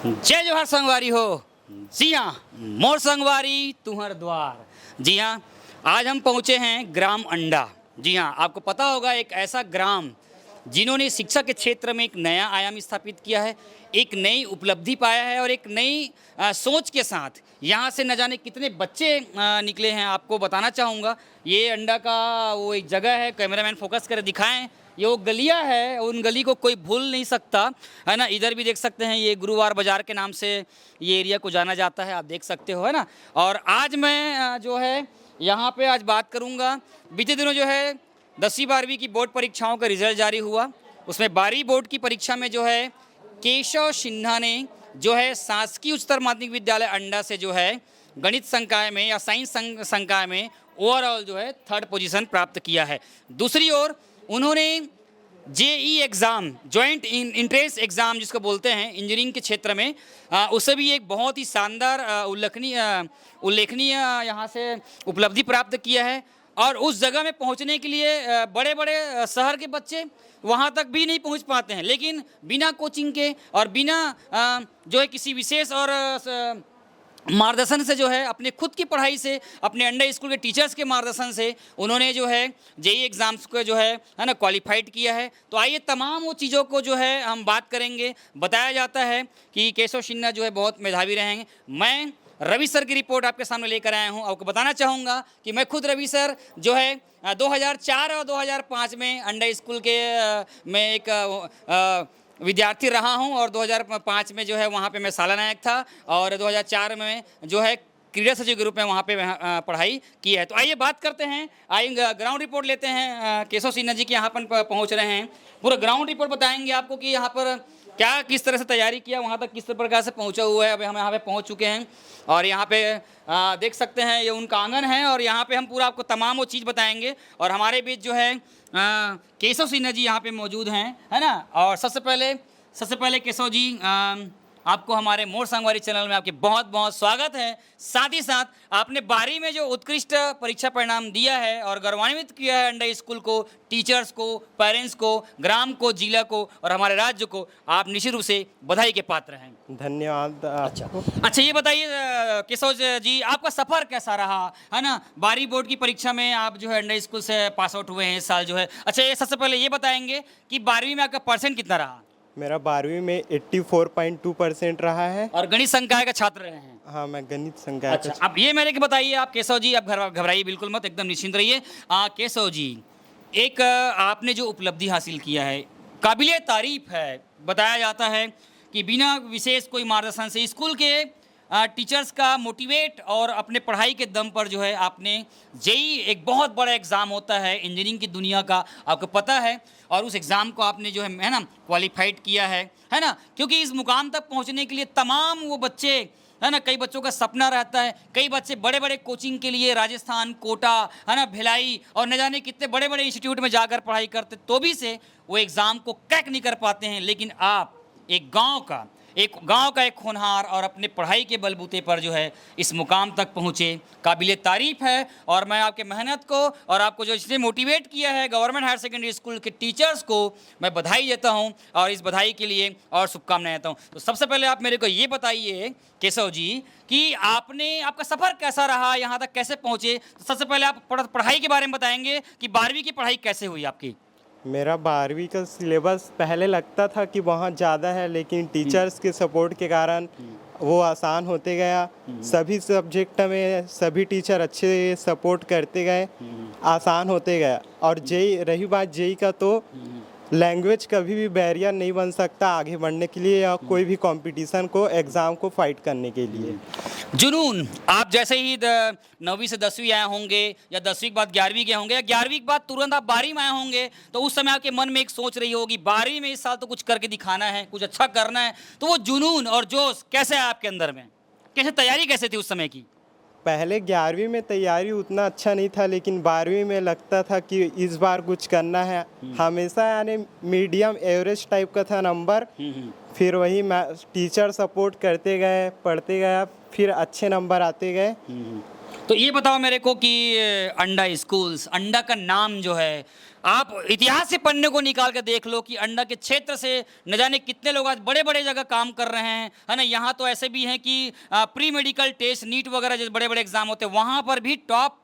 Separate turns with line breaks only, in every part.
जय जोहार संगवारी हो। जी हाँ, मोर संगवारी तुम्हार द्वार। जी हाँ, आज हम पहुँचे हैं ग्राम अंडा। जी हाँ, आपको पता होगा एक ऐसा ग्राम जिन्होंने शिक्षा के क्षेत्र में एक नया आयाम स्थापित किया है, एक नई उपलब्धि पाया है और एक नई सोच के साथ यहाँ से न जाने कितने बच्चे निकले हैं। आपको बताना चाहूँगा, ये अंडा का वो एक जगह है, कैमरामैन फोकस कर दिखाएं, ये वो गलियाँ है, उन गली को कोई भूल नहीं सकता है ना। इधर भी देख सकते हैं, ये गुरुवार बाजार के नाम से ये एरिया को जाना जाता है, आप देख सकते हो है ना। और आज मैं जो है यहाँ पे आज बात करूँगा, बीते दिनों जो है 10वीं 12वीं की बोर्ड परीक्षाओं का रिजल्ट जारी हुआ। उसमें 12वीं बोर्ड की परीक्षा में जो है केशव सिन्हा ने जो है शासकीय उच्चतर माध्यमिक विद्यालय अंडा से जो है गणित संकाय में या साइंस संकाय में ओवरऑल जो है 3rd पोजीशन प्राप्त किया है। दूसरी ओर उन्होंने JEE exam, joint entrance exam जिसको बोलते हैं इंजीनियरिंग के क्षेत्र में, उसे भी एक बहुत ही शानदार उल्लेखनीय यहाँ से उपलब्धि प्राप्त किया है। और उस जगह में पहुँचने के लिए बड़े बड़े शहर के बच्चे वहाँ तक भी नहीं पहुँच पाते हैं, लेकिन बिना कोचिंग के और बिना जो है किसी विशेष और मार्गदर्शन से जो है अपने खुद की पढ़ाई से, अपने अंडा स्कूल के टीचर्स के मार्गदर्शन से उन्होंने जो है जेई एग्ज़ाम्स को जो है ना क्वालिफाइड किया है। तो आइए तमाम वो चीज़ों को जो है हम बात करेंगे। बताया जाता है कि केशव सिन्हा जो है बहुत मेधावी रहे हैं। मैं रवि सर की रिपोर्ट आपके सामने लेकर आया हूं। आपको बताना चाहूँगा कि मैं खुद रवि सर जो है 2004 और 2005 में अंडा स्कूल के में एक विद्यार्थी रहा हूं और 2005 में जो है वहाँ पे मैं साला नायक था और 2004 में जो है क्रीड़ा सचिव के रूप में वहाँ पे पढ़ाई की है। तो आइए बात करते हैं, आइए ग्राउंड रिपोर्ट लेते हैं। केशव सिन्हा जी के यहाँ पर पहुँच रहे हैं, पूरा ग्राउंड रिपोर्ट बताएंगे आपको कि यहाँ पर क्या किस तरह से तैयारी किया, वहाँ तक किस प्रकार से पहुँचा हुआ है। अभी हम यहाँ पे पहुँच चुके हैं और यहाँ पे देख सकते हैं ये उनका आंगन है और यहाँ पे हम पूरा आपको तमाम वो चीज़ बताएंगे। और हमारे बीच जो है केशव सिन्हा जी यहाँ पे मौजूद हैं, है ना। और सबसे पहले केशव जी, आपको हमारे मोर संगवारी चैनल में आपके बहुत बहुत स्वागत है। साथ ही साथ आपने 12वीं में जो उत्कृष्ट परीक्षा परिणाम दिया है और गौरवान्वित किया है अंडा स्कूल को, टीचर्स को, पेरेंट्स को, ग्राम को, जिला को और हमारे राज्य को, आप निश्चित रूप से बधाई के पात्र हैं।
धन्यवाद।
अच्छा ये बताइए केशव जी, आपका सफ़र कैसा रहा, है ना। 12वीं बोर्ड की परीक्षा में आप जो है अंडा स्कूल से पास आउट हुए हैं इस साल जो है। अच्छा ये सबसे पहले ये बताएंगे कि 12वीं में आपका परसेंट कितना रहा।
मेरा 12वीं में 84.2% रहा है।
और गणित संकाय का छात्र रहे हैं।
हाँ, मैं गणित संकाय
अच्छा, अब ये मेरे को बताइए आप केशव जी, आप घबराइए बिल्कुल मत, एकदम निश्चिंत रहिए। केशव जी, एक आपने जो उपलब्धि हासिल किया है काबिले तारीफ है। बताया जाता है कि बिना विशेष कोई मार्गदर्शन से स्कूल के टीचर्स का मोटिवेट और अपने पढ़ाई के दम पर जो है आपने जेई, एक बहुत बड़ा एग्ज़ाम होता है इंजीनियरिंग की दुनिया का, आपको पता है, और उस एग्ज़ाम को आपने जो है ना क्वालिफाइड किया है ना। क्योंकि इस मुकाम तक पहुंचने के लिए तमाम वो बच्चे, है ना, कई बच्चों का सपना रहता है, कई बच्चे बड़े बड़े कोचिंग के लिए राजस्थान, कोटा, है ना, भिलाई और न जाने कितने बड़े बड़े इंस्टीट्यूट में जाकर पढ़ाई करते, तो भी से वो एग्ज़ाम को क्रैक नहीं कर पाते हैं। लेकिन आप एक गांव का एक होनहार और अपने पढ़ाई के बलबूते पर जो है इस मुकाम तक पहुँचे, काबिले तारीफ़ है। और मैं आपके मेहनत को और आपको जो इसने मोटिवेट किया है गवर्नमेंट हायर सेकेंडरी स्कूल के टीचर्स को मैं बधाई देता हूं और इस बधाई के लिए और शुभकामनाएं देता हूं। तो सबसे पहले आप मेरे को ये बताइए केशव जी कि आपका सफ़र कैसा रहा, यहाँ तक कैसे पहुँचे। तो सबसे पहले आप पढ़ाई के बारे में बताएंगे कि 12वीं की पढ़ाई कैसे हुई आपकी।
मेरा 12वीं का सिलेबस पहले लगता था कि वहाँ ज़्यादा है, लेकिन टीचर्स के सपोर्ट के कारण वो आसान होते गया। सभी सब्जेक्ट में सभी टीचर अच्छे सपोर्ट करते गए, आसान होते गया। और जेई, रही बात जेई का, तो लैंग्वेज कभी भी बैरियर नहीं बन सकता आगे बढ़ने के लिए या कोई भी कंपटीशन को, एग्ज़ाम को फाइट करने के लिए।
जुनून, आप जैसे ही 9वीं से 10वीं आए होंगे या 10वीं के बाद 11वीं गए होंगे या 11वीं के बाद तुरंत आप 12वीं में आए होंगे, तो उस समय आपके मन में एक सोच रही होगी 12वीं में इस साल तो कुछ करके दिखाना है, कुछ अच्छा करना है। तो वो जुनून और जोश कैसे है आपके अंदर में, कैसे तैयारी कैसे थी उस समय की।
पहले 11वीं में तैयारी उतना अच्छा नहीं था, लेकिन 12वीं में लगता था कि इस बार कुछ करना है। हमेशा यानी मीडियम एवरेज टाइप का था नंबर। फिर वही टीचर सपोर्ट करते गए, पढ़ते गया, फिर अच्छे नंबर आते गए।
तो ये बताओ मेरे को कि अंडा स्कूल्स, अंडा का नाम जो है आप इतिहास से पन्ने को निकाल के देख लो कि अंडा के क्षेत्र से न जाने कितने लोग आज बड़े बड़े जगह काम कर रहे हैं, है ना। यहाँ तो ऐसे भी हैं कि प्री मेडिकल टेस्ट, नीट वगैरह जैसे बड़े बड़े एग्जाम होते हैं, वहाँ पर भी टॉप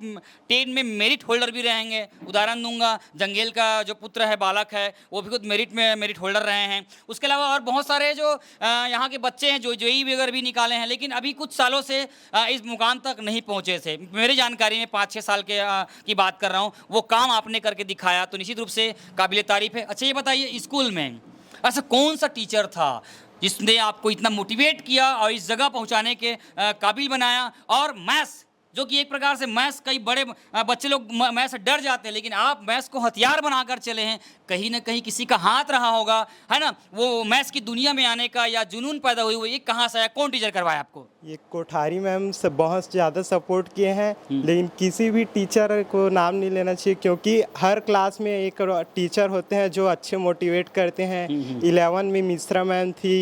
10 में मेरिट होल्डर भी रहेंगे। उदाहरण दूंगा, जंगेल का जो पुत्र है, बालक है, वो भी खुद मेरिट होल्डर रहे हैं। उसके अलावा और बहुत सारे जो यहाँ के बच्चे हैं जो जेईई वगैरह भी निकाले हैं, लेकिन अभी कुछ सालों से इस मुकाम तक नहीं पहुँचे थे। मेरी जानकारी में 5-6 साल की बात कर रहा हूँ, वो काम आपने करके दिखाया, तो निश्चित रूप से काबिल तारीफ है। अच्छा, ये बताइए, स्कूल में ऐसा कौन सा टीचर था जिसने आपको इतना मोटिवेट किया और इस जगह पहुंचाने के काबिल बनाया? और मैथ्स, जो कि एक प्रकार से मैथ्स, कई बड़े बच्चे लोग मैथ्स से डर जाते हैं, लेकिन आप मैथ्स को हथियार बनाकर चले हैं। कहीं ना कहीं किसी का हाथ रहा होगा, है ना, वो मैथ्स की दुनिया में आने का, या जुनून पैदा हुई हुई। ये कहाँ से आया, कौन टीचर करवाया आपको?
ये कोठारी मैम से बहुत ज़्यादा सपोर्ट किए हैं, लेकिन किसी भी टीचर को नाम नहीं लेना चाहिए, क्योंकि हर क्लास में एक टीचर होते हैं जो अच्छे मोटिवेट करते हैं। 11 में मिश्रा मैम थी,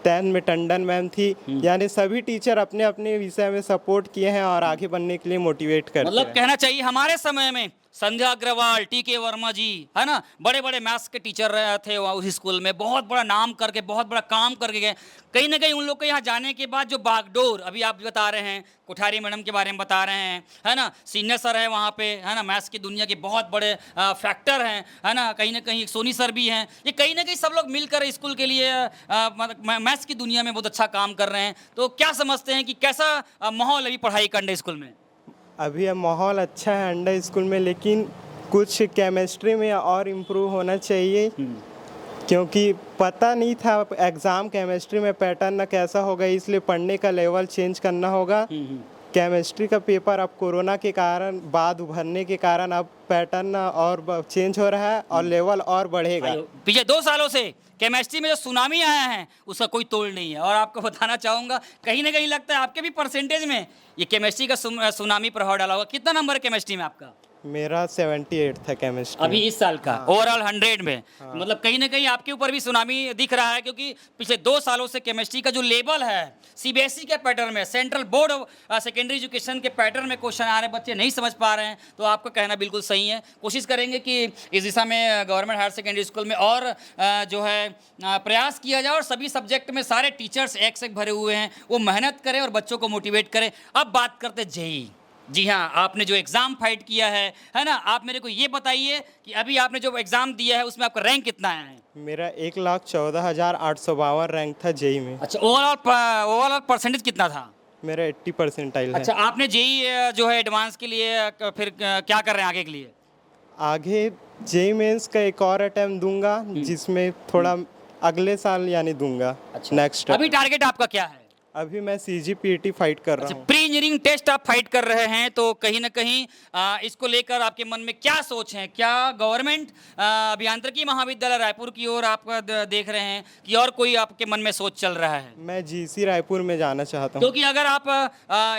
10 में टंडन मैम थी, यानी सभी टीचर अपने अपने विषय में सपोर्ट किए हैं और आगे बढ़ने के लिए मोटिवेट करते
मतलब
हैं।
कहना चाहिए हमारे समय में संध्या अग्रवाल, टीके वर्मा जी, है ना, बड़े बड़े मैथ्स के टीचर थे वहाँ उस स्कूल में, बहुत बड़ा नाम करके, बहुत बड़ा काम करके गए। कहीं ना कहीं उन लोग के यहाँ जाने के बाद जो बागडोर अभी आप बता रहे हैं, कोठारी मैडम के बारे में बता रहे हैं, है ना, सीनियर सर है वहाँ पे, है ना, मैथ्स की दुनिया के बहुत बड़े फैक्टर हैं, है ना कहीं सोनी सर भी हैं। ये कहीं ना कहीं सब लोग मिलकर स्कूल के लिए मैथ्स की दुनिया में बहुत अच्छा काम कर रहे हैं। तो क्या समझते हैं कि कैसा माहौल अभी पढ़ाई करने स्कूल में?
अभी यह माहौल अच्छा है अंडा स्कूल में, लेकिन कुछ केमिस्ट्री में और इम्प्रूव होना चाहिए, क्योंकि पता नहीं था एग्ज़ाम केमिस्ट्री में पैटर्न न कैसा होगा, इसलिए पढ़ने का लेवल चेंज करना होगा। केमिस्ट्री का पेपर अब कोरोना के कारण, बाद उभरने के कारण अब पैटर्न और चेंज हो रहा है और लेवल और बढ़ेगा।
पिछले 2 सालों से केमिस्ट्री में जो सुनामी आया है उसका कोई तोड़ नहीं है। और आपको बताना चाहूँगा, कहीं ना कहीं लगता है आपके भी परसेंटेज में ये केमिस्ट्री का सुनामी प्रभाव डाला होगा। कितना नंबर है केमिस्ट्री में आपका?
मेरा 78 था केमिस्ट्री
अभी इस साल का ओवरऑल 100 में। मतलब कहीं ना कहीं आपके ऊपर भी सुनामी दिख रहा है, क्योंकि पिछले 2 सालों से केमिस्ट्री का जो लेवल है, सीबीएसई के पैटर्न में, central board of secondary education के पैटर्न में क्वेश्चन आ रहे हैं, बच्चे नहीं समझ पा रहे हैं। तो आपका कहना बिल्कुल सही है। कोशिश करेंगे कि इस दिशा में गवर्नमेंट हायर सेकेंडरी स्कूल में और जो है प्रयास किया जाए, और सभी सब्जेक्ट में सारे टीचर्स एक से भरे हुए हैं, वो मेहनत करें और बच्चों को मोटिवेट करें। अब बात करते जेईई। जी हाँ, आपने जो एग्ज़ाम फाइट किया है ना, आप मेरे को ये बताइए कि अभी आपने जो एग्ज़ाम दिया है उसमें आपका रैंक कितना आया है?
मेरा 1,14,852 रैंक था जेई में।
अच्छा, ओवरऑल परसेंटेज कितना था?
मेरा 80 परसेंटाइल है।
अच्छा, आपने जेईई जो है एडवांस के लिए फिर क्या कर रहे हैं आगे के लिए?
आगे जेई मेंस का एक और अटेम्प्ट दूंगा, जिसमें थोड़ा अगले साल यानी दूंगा।
अच्छा,
नेक्स्ट
अभी टारगेट आपका क्या है?
अभी मैं सीजीपीटी फाइट कर रहा हूँ।
प्री इंजीनियरिंग टेस्ट आप फाइट कर रहे हैं, तो कहीं ना कहीं इसको लेकर आपके मन में क्या सोच है? क्या गवर्नमेंट अभियांत्रिकी महाविद्यालय रायपुर की ओर आप देख रहे हैं कि और कोई आपके मन में सोच चल रहा है?
मैं जीसी रायपुर में जाना चाहता हूँ,
क्योंकि अगर आप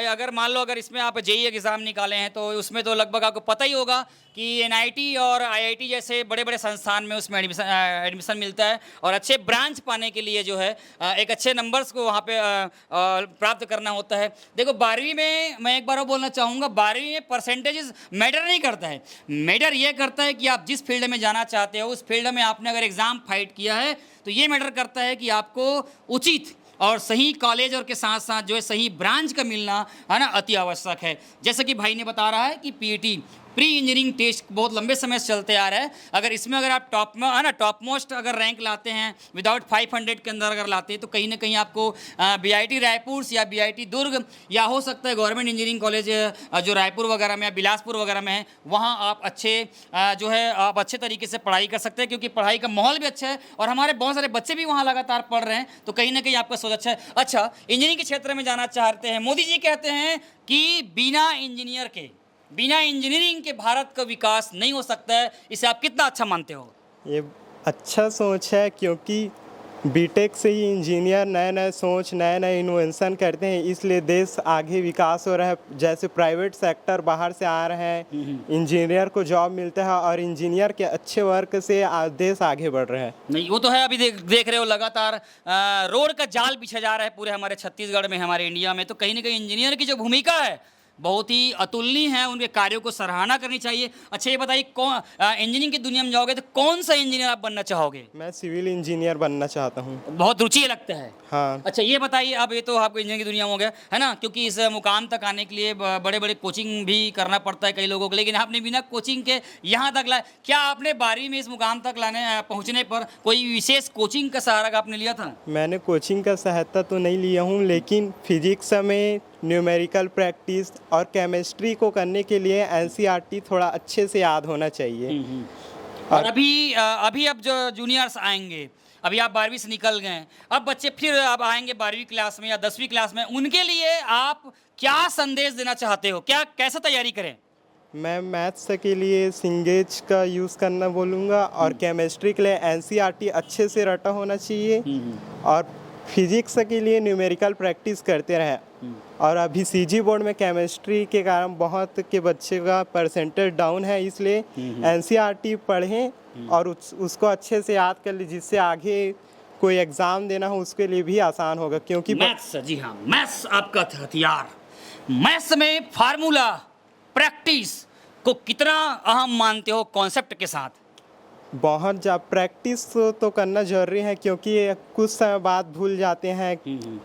अगर मान लो अगर इसमें आप जेईई एग्ज़ाम निकाले हैं, तो उसमें तो लगभग आपको पता ही होगा कि एनआईटी और आईआईटी जैसे बड़े बड़े संस्थान में उसमें एडमिशन मिलता है, और अच्छे ब्रांच पाने के लिए जो है एक अच्छे नंबर्स को वहाँ पे प्राप्त करना होता है। देखो, 12वीं में मैं एक बार और बोलना चाहूँगा, 12वीं में परसेंटेजेस मैटर नहीं करता है। मैटर ये करता है कि आप जिस फील्ड में जाना चाहते हो, उस फील्ड में आपने अगर एग्ज़ाम फाइट किया है, तो ये मैटर करता है कि आपको उचित और सही कॉलेज और के साथ साथ जो है सही ब्रांच का मिलना, है ना, अति आवश्यक है। जैसे कि भाई ने बता रहा है कि पीईटी प्री इंजीनियरिंग टेस्ट बहुत लंबे समय से चलते आ रहा है। अगर इसमें अगर आप टॉप में, है ना, टॉप मोस्ट अगर रैंक लाते हैं, विदाउट 500 के अंदर अगर लाते हैं, तो कहीं ना कहीं आपको बीआईटी रायपुर या बीआईटी दुर्ग, या हो सकता है गवर्नमेंट इंजीनियरिंग कॉलेज जो रायपुर वगैरह में, बिलासपुर वगैरह में है, वहाँ आप अच्छे जो है आप अच्छे तरीके से पढ़ाई कर सकते हैं, क्योंकि पढ़ाई का माहौल भी अच्छा है और हमारे बहुत सारे बच्चे भी वहाँ लगातार पढ़ रहे हैं। तो कहीं ना कहीं आपका सोच अच्छा है। अच्छा, इंजीनियरिंग के क्षेत्र में जाना चाहते हैं। मोदी जी कहते हैं कि बिना इंजीनियरिंग के भारत का विकास नहीं हो सकता है। इसे आप कितना अच्छा मानते हो?
ये अच्छा सोच है, क्योंकि बीटेक से ही इंजीनियर नए नए सोच, नए नए इन्वेंशन करते हैं, इसलिए देश आगे विकास हो रहा है। जैसे प्राइवेट सेक्टर बाहर से आ रहे हैं, इंजीनियर को जॉब मिलता है, और इंजीनियर के अच्छे वर्क से देश आगे बढ़ रहा है।
नहीं, वो तो है। अभी देख रहे हो लगातार रोड का जाल बिछा जा रहा है पूरे हमारे छत्तीसगढ़ में, हमारे इंडिया में। तो कहीं ना कहीं इंजीनियर की जो भूमिका है बहुत ही अतुलनीय हैं, उनके कार्यों को सराहना करनी चाहिए। अच्छा ये बताइए, कौन इंजीनियरिंग की दुनिया में जाओगे तो कौन सा इंजीनियर आप बनना चाहोगे?
मैं सिविल इंजीनियर बनना चाहता हूँ।
बहुत रुचि लगता है।
हाँ।
अच्छा ये बताइए, अब ये तो आपको इंजीनियरिंग की दुनिया में हो गया है ना, क्योंकि इस मुकाम तक आने के लिए बड़े बड़े कोचिंग भी करना पड़ता है कई लोगों को, लेकिन आपने बिना कोचिंग के यहाँ तक लाए। क्या आपने 12वीं में इस मुकाम तक पहुँचने पर कोई विशेष कोचिंग का सहारा आपने लिया था?
मैंने कोचिंग का सहायता तो नहीं लिया हूँ, लेकिन फिजिक्स में न्यूमेरिकल प्रैक्टिस और केमिस्ट्री को करने के लिए एनसीईआरटी थोड़ा अच्छे से याद होना चाहिए।
और अभी अब जो जूनियर्स आएंगे, अभी आप 12वीं से निकल गए, अब बच्चे फिर अब आएंगे 12वीं क्लास में या 10वीं क्लास में, उनके लिए आप क्या संदेश देना चाहते हो? क्या कैसे तैयारी करें?
मैं मैथ्स के लिए सिंगेज का यूज़ करना बोलूँगा और केमिस्ट्री के लिए एनसीईआरटी अच्छे से रटा होना चाहिए और फिजिक्स के लिए न्यूमेरिकल प्रैक्टिस करते रहें। और अभी सीजी बोर्ड में केमिस्ट्री के कारण बहुत के बच्चे का परसेंटेज डाउन है, इसलिए एनसीईआरटी पढ़ें और उसको अच्छे से याद कर लीजिए, जिससे आगे कोई एग्ज़ाम देना हो उसके लिए भी आसान होगा। क्योंकि
मैथ्स, जी हाँ, मैथ्स आपका हथियार। मैथ्स में फार्मूला प्रैक्टिस को कितना अहम मानते हो कॉन्सेप्ट के साथ?
बहुत प्रैक्टिस तो करना जरूरी है, क्योंकि ये कुछ समय बाद भूल जाते हैं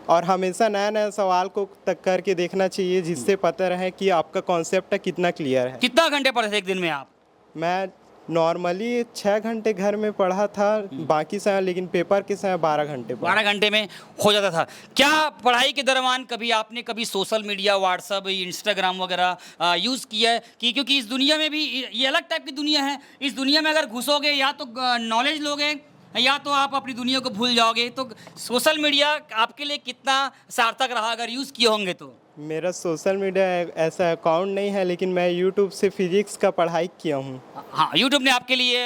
और हमेशा नया नया सवाल को तक करके देखना चाहिए, जिससे पता रहे कि आपका कॉन्सेप्ट कितना क्लियर है।
कितना घंटे पढ़े थे एक दिन में आप?
मैं नॉर्मली 6 घंटे घर में पढ़ा था, बाकी समय, लेकिन पेपर के समय 12 घंटे पढ़ा।
12 घंटे में हो जाता था। क्या पढ़ाई के दरमियान कभी आपने कभी सोशल मीडिया, व्हाट्सअप, इंस्टाग्राम वगैरह यूज़ किया है? कि क्योंकि इस दुनिया में भी ये अलग टाइप की दुनिया है, इस दुनिया में अगर घुसोगे या तो नॉलेज लोगे या तो आप अपनी दुनिया को भूल जाओगे। तो सोशल मीडिया आपके लिए कितना सार्थक रहा अगर यूज़ किए होंगे तो?
मेरा सोशल मीडिया ऐसा अकाउंट नहीं है, लेकिन मैं यूट्यूब से फिजिक्स का पढ़ाई किया हूँ।
हाँ, यूट्यूब ने आपके लिए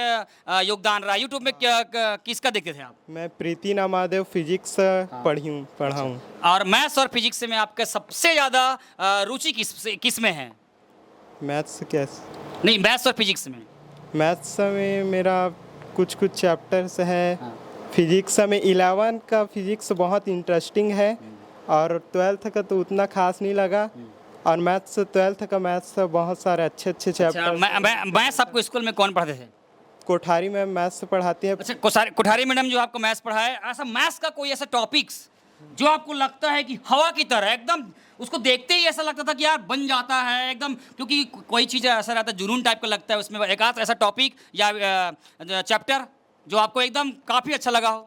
योगदान रहा। यूट्यूब में किसका देखते थे आप?
मैं प्रीति नामादेव फिजिक्स पढ़ा हूँ।
और मैथ्स और फिजिक्स में आपका सबसे ज़्यादा रुचि किस में है?
मैथ्स कैसे?
नहीं, मैथ्स और फिजिक्स में।
मैथ्स में मेरा कुछ चैप्टर्स है। फिजिक्स में 11 का फिजिक्स बहुत इंटरेस्टिंग है और 12th का तो उतना खास नहीं लगा। और मैथ्स 12th का मैथ्स बहुत सारे अच्छे चैप्टर।
मैथ्स आपको स्कूल में कौन पढ़ाते थे?
कोठारी में मैथ्स पढ़ाती है।
अच्छा, कोठारी मैडम जो आपको मैथ्स पढ़ाए, ऐसा मैथ्स का कोई ऐसा टॉपिक्स जो आपको लगता है कि हवा की तरह एकदम उसको देखते ही ऐसा लगता था कि यार बन जाता है एकदम, क्योंकि कोई चीज़ ऐसा रहता है जुनून टाइप का लगता है उसमें, एक आध ऐसा टॉपिक या चैप्टर जो आपको एकदम काफ़ी अच्छा लगा हो?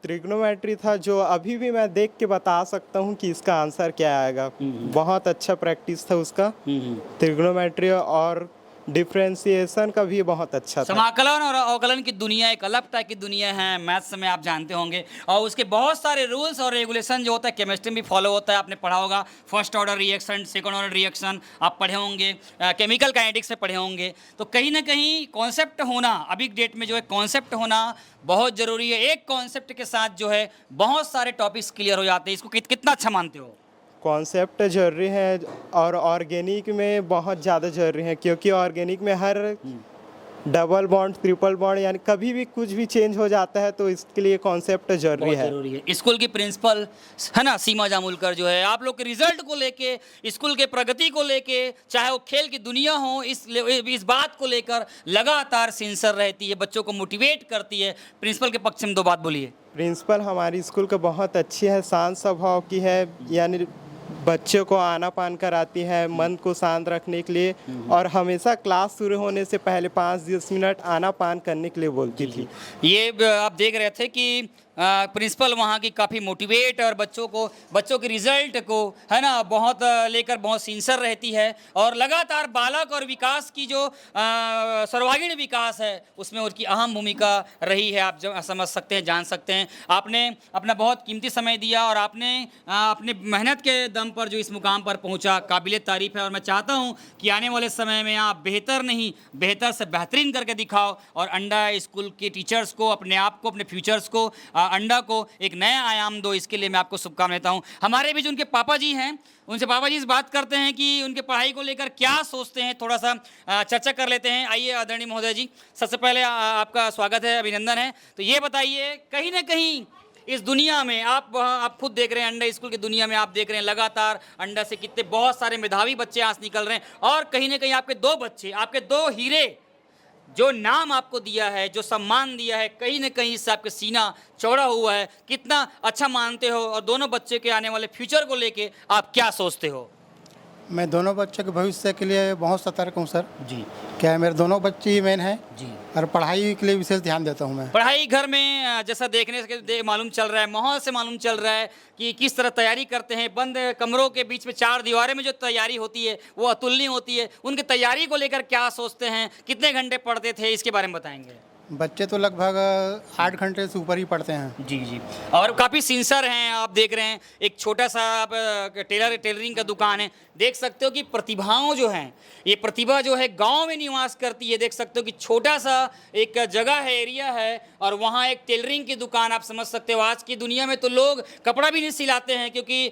ट्रिग्नोमेट्री था, जो अभी भी मैं देख के बता सकता हूँ कि इसका आंसर क्या आएगा। बहुत अच्छा प्रैक्टिस था उसका। ट्रिग्नोमेट्री और डिफरेंशिएशन का भी बहुत अच्छा था।
समाकलन और अवकलन की दुनिया एक अलग टाइप की दुनिया है, मैथ्स में आप जानते होंगे, और उसके बहुत सारे रूल्स और रेगुलेशन जो होता है केमिस्ट्री में भी फॉलो होता है। आपने पढ़ा होगा first order reaction, second order reaction आप पढ़े होंगे, केमिकल काइनेटिक्स में पढ़े होंगे। तो कहीं ना कहीं कॉन्सेप्ट होना अभी डेट में जो है कॉन्सेप्ट होना बहुत ज़रूरी है। एक कॉन्सेप्ट के साथ जो है बहुत सारे टॉपिक्स क्लियर हो जाते हैं। इसको कितना अच्छा मानते हो?
कॉन्सेप्ट जरूरी है और ऑर्गेनिक में बहुत ज़्यादा जरूरी है, क्योंकि ऑर्गेनिक में हर डबल बॉन्ड, ट्रिपल बॉन्ड, यानी कभी भी कुछ भी चेंज हो जाता है, तो इसके लिए कॉन्सेप्ट जरूरी है।
स्कूल की प्रिंसिपल है ना सीमा जामुलकर जो है, आप लोग के रिजल्ट को लेके, स्कूल के प्रगति को लेके, चाहे वो खेल की दुनिया हो, इस बात को लेकर लगातार सिंसियर रहती है, बच्चों को मोटिवेट करती है। प्रिंसिपल के पक्ष में 2 बात बोलिए।
प्रिंसिपल हमारी स्कूल का बहुत अच्छी है, शांत स्वभाव की है, यानी बच्चों को आना पान कराती है मन को शांत रखने के लिए, और हमेशा क्लास शुरू होने से पहले 5-10 मिनट आना पान करने के लिए बोलती थी।
ये आप देख रहे थे कि प्रिंसिपल वहाँ की काफ़ी मोटिवेट और बच्चों के रिजल्ट को है ना बहुत लेकर बहुत सिंसियर रहती है, और लगातार बालक और विकास की जो सर्वांगीण विकास है उसमें उनकी अहम भूमिका रही है। आप समझ सकते हैं, जान सकते हैं। आपने अपना बहुत कीमती समय दिया और आपने अपने मेहनत के दम पर जो इस मुकाम पर पहुँचा, काबिल तारीफ़ है। और मैं चाहता हूँ कि आने वाले समय में आप बेहतर नहीं बेहतर से बेहतरीन करके दिखाओ, और अंडा स्कूल के टीचर्स को, अपने आप को, अपने फ्यूचर्स को, अंडा को एक नया आयाम दो। इसके लिए मैं आपको शुभकामनाएं देता हूँ। हमारे बीच उनके पापा जी हैं, उनसे पापा जी से बात करते हैं कि उनके पढ़ाई को लेकर क्या सोचते हैं, थोड़ा सा चर्चा कर लेते हैं। आइए आदरणीय महोदय जी, सबसे पहले आपका स्वागत है, अभिनंदन है। तो ये बताइए, कहीं ना कहीं इस दुनिया में आप खुद देख रहे हैं, अंडा स्कूल की दुनिया में आप देख रहे हैं लगातार अंडा से कितने बहुत सारे मेधावी बच्चे आज निकल रहे हैं, और कहीं ना कहीं आपके दो बच्चे, आपके दो हीरे, जो नाम आपको दिया है, जो सम्मान दिया है, कहीं ना कहीं इससे आपका सीना चौड़ा हुआ है। कितना अच्छा मानते हो, और दोनों बच्चे के आने वाले फ्यूचर को लेके आप क्या सोचते हो?
मैं दोनों बच्चों के भविष्य के लिए बहुत सतर्क हूँ सर।
जी
क्या मेरे दोनों बच्चे ही मेन हैं
जी।
और पढ़ाई के लिए विशेष ध्यान देता हूँ मैं।
पढ़ाई घर में जैसा देखने से मालूम चल रहा है, माहौल से मालूम चल रहा है कि किस तरह तैयारी करते हैं। बंद कमरों के बीच में चार दीवारें में जो तैयारी होती है वो अतुलनीय होती है। उनकी तैयारी को लेकर क्या सोचते हैं, कितने घंटे पढ़ते थे, इसके बारे में बताएंगे।
बच्चे तो लगभग 8 घंटे से ऊपर ही पढ़ते हैं।
जी जी, और काफ़ी सिंसियर हैं। आप देख रहे हैं एक छोटा सा आप टेलरिंग का दुकान है, देख सकते हो कि प्रतिभाओं जो हैं, ये प्रतिभा जो है गांव में निवास करती है। देख सकते हो कि छोटा सा एक जगह है, एरिया है, और वहाँ एक टेलरिंग की दुकान। आप समझ सकते हो आज की दुनिया में तो लोग कपड़ा भी नहीं सिलाते हैं, क्योंकि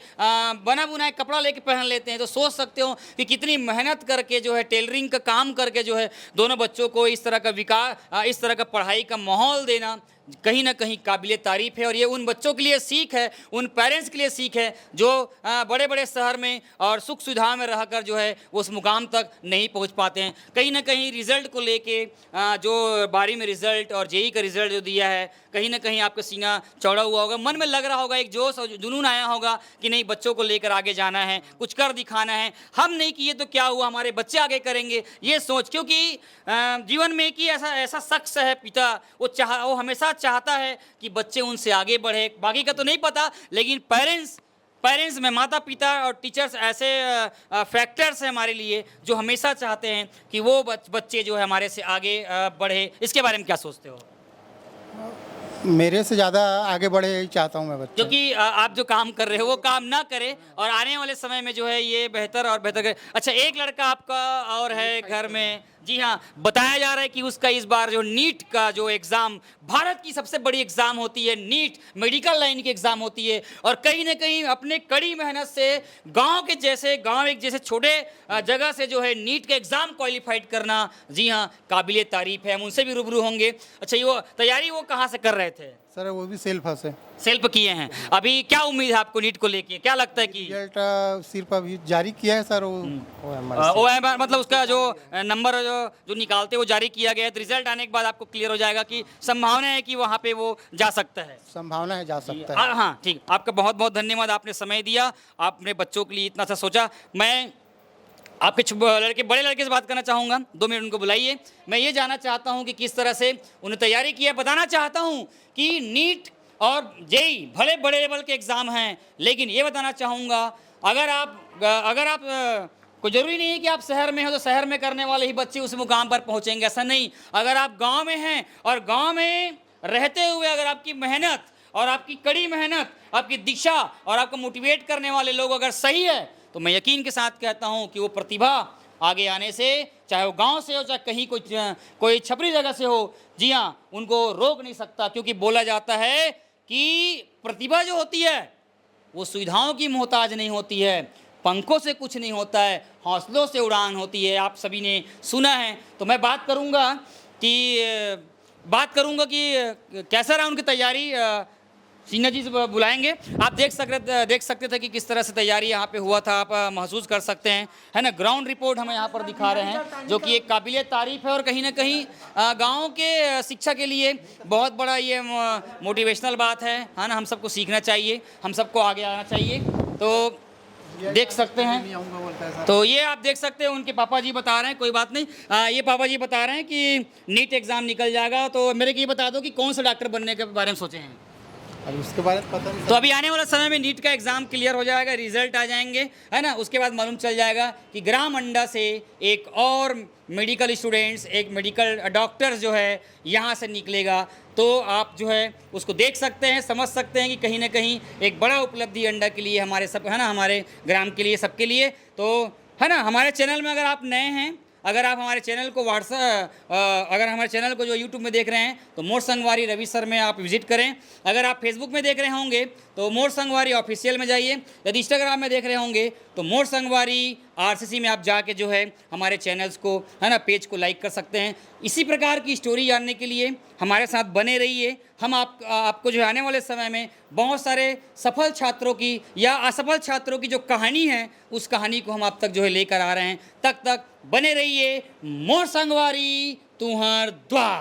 बना बुना कपड़ा लेके पहन लेते हैं। तो सोच सकते हो कि कितनी मेहनत करके जो है टेलरिंग का काम करके जो है दोनों बच्चों को इस तरह का विकास, इस तरह का पढ़ाई का माहौल देना कहीं ना कहीं काबिले तारीफ़ है। और ये उन बच्चों के लिए सीख है, उन पेरेंट्स के लिए सीख है जो बड़े बड़े शहर में और सुख सुविधा में रहकर जो है उस मुकाम तक नहीं पहुंच पाते हैं। कहीं ना कहीं रिज़ल्ट को लेके जो बारी में रिज़ल्ट और जेई का रिज़ल्ट जो दिया है, कहीं ना कहीं आपका सीना चौड़ा हुआ होगा, मन में लग रहा होगा, एक जोश और जुनून आया होगा कि नहीं, बच्चों को लेकर आगे जाना है, कुछ कर दिखाना है। हम नहीं किए तो क्या हुआ, हमारे बच्चे आगे करेंगे, ये सोच। क्योंकि जीवन में एक ही ऐसा शख्स है पिता, वो हमेशा चाहता है कि बच्चे उनसे आगे बढ़े। बाकी का तो नहीं पता, लेकिन पेरेंट्स में माता पिता और टीचर्स ऐसे फैक्टर्स हैं हमारे लिए जो हमेशा चाहते हैं कि वो बच्चे जो है हमारे से आगे बढ़े। इसके बारे में क्या सोचते हो?
मेरे से ज़्यादा आगे बढ़े यही चाहता हूँ मैं बच्चे।
क्योंकि आप जो काम कर रहे हो वो काम ना करे और आने वाले समय में जो है ये बेहतर और बेहतर करे। अच्छा, एक लड़का आपका और है घर में। जी हाँ, बताया जा रहा है कि उसका इस बार जो नीट का जो एग्ज़ाम, भारत की सबसे बड़ी एग्ज़ाम होती है नीट, मेडिकल लाइन की एग्ज़ाम होती है, और कहीं ना कहीं अपने कड़ी मेहनत से गांव एक जैसे छोटे जगह से जो है नीट का एग्ज़ाम क्वालिफाइड करना, जी हाँ, काबिले तारीफ़ है। हम उनसे भी रूबरू होंगे। अच्छा, ये वो तैयारी वो कहाँ से कर रहे थे?
सर वो भी सेल्फ है।
सेल्फ किए हैं। अभी क्या उम्मीद है आपको नीट को लेके, क्या लगता है कि
रिजल्ट सिर्फ अभी जारी किया है सर।
OMR मतलब उसका जो नंबर जो निकालते वो जारी किया गया है, तो रिजल्ट आने के बाद आपको क्लियर हो जाएगा कि संभावना है कि वहाँ पे वो जा सकता है?
संभावना है, जा सकता है।
हाँ ठीक, आपका बहुत बहुत धन्यवाद, आपने समय दिया, आपने बच्चों के लिए इतना सा सोचा। मैं आपके बड़े लड़के से बात करना चाहूँगा, 2 मिनट उनको बुलाइए। मैं ये जानना चाहता हूँ कि किस तरह से उन्हें तैयारी की है। बताना चाहता हूँ कि नीट और जेई भले बड़े लेवल के एग्ज़ाम हैं, लेकिन ये बताना चाहूँगा, अगर आप कोई ज़रूरी नहीं है कि आप शहर में हो तो शहर में करने वाले ही बच्चे उस मुकाम पर पहुँचेंगे, ऐसा नहीं। अगर आप गाँव में हैं और गाँव में रहते हुए अगर आपकी मेहनत और आपकी कड़ी मेहनत, आपकी दिशा और आपको मोटिवेट करने वाले लोग अगर सही है, तो मैं यकीन के साथ कहता हूं कि वो प्रतिभा आगे आने से, चाहे वो गांव से हो, चाहे कहीं कोई छपरी जगह से हो, जी हाँ, उनको रोक नहीं सकता। क्योंकि बोला जाता है कि प्रतिभा जो होती है वो सुविधाओं की मोहताज नहीं होती है, पंखों से कुछ नहीं होता है, हौसलों से उड़ान होती है। आप सभी ने सुना है। तो मैं बात करूँगा कि कैसा रहा उनकी तैयारी। सीना जी से बुलाएंगे। आप देख सकते थे कि किस तरह से तैयारी यहाँ पे हुआ था, आप महसूस कर सकते हैं, है ना। ग्राउंड रिपोर्ट हमें यहाँ पर दिखा रहे हैं, जो कि एक काबिले तारीफ़ है और कहीं ना कहीं गाँव के शिक्षा के लिए बहुत बड़ा ये मोटिवेशनल बात है ना। हम सबको सीखना चाहिए, हम सबको आगे आना चाहिए। तो देख सकते हैं, तो ये आप देख सकते हैं उनके पापा जी बता रहे हैं, कोई बात नहीं, ये पापा जी बता रहे हैं कि नीट एग्ज़ाम निकल जाएगा। तो मेरे को ये बता दो कि कौन सा डॉक्टर बनने के बारे में सोचे हैं?
अब उसके बारे में पता नहीं।
तो अभी आने वाला समय में नीट का एग्ज़ाम क्लियर हो जाएगा, रिजल्ट आ जाएंगे, है ना। उसके बाद मालूम चल जाएगा कि ग्राम अंडा से एक और मेडिकल स्टूडेंट्स, एक मेडिकल डॉक्टर जो है यहाँ से निकलेगा। तो आप जो है उसको देख सकते हैं, समझ सकते हैं कि कहीं ना कहीं एक बड़ा उपलब्धि अंडा के लिए, हमारे सब, है ना, हमारे ग्राम के लिए, सबके लिए। तो है ना, हमारे चैनल में अगर आप नए हैं, अगर आप हमारे चैनल को अगर हमारे चैनल को जो यूट्यूब में देख रहे हैं तो मोर संगवारी रवि सर में आप विजिट करें। अगर आप फेसबुक में देख रहे होंगे तो मोर संगवारी ऑफिशियल में जाइए। यदि इंस्टाग्राम में देख रहे होंगे तो मोर संगवारी आरसीसी में आप जाके जो है हमारे चैनल्स को, है ना, पेज को लाइक कर सकते हैं। इसी प्रकार की स्टोरी जानने के लिए हमारे साथ बने रहिए। हम आपको जो है आने वाले समय में बहुत सारे सफल छात्रों की या असफल छात्रों की जो कहानी है उस कहानी को हम आप तक जो है लेकर आ रहे हैं। तक बने रहिए। मोर संगवारी तुहर द्वार।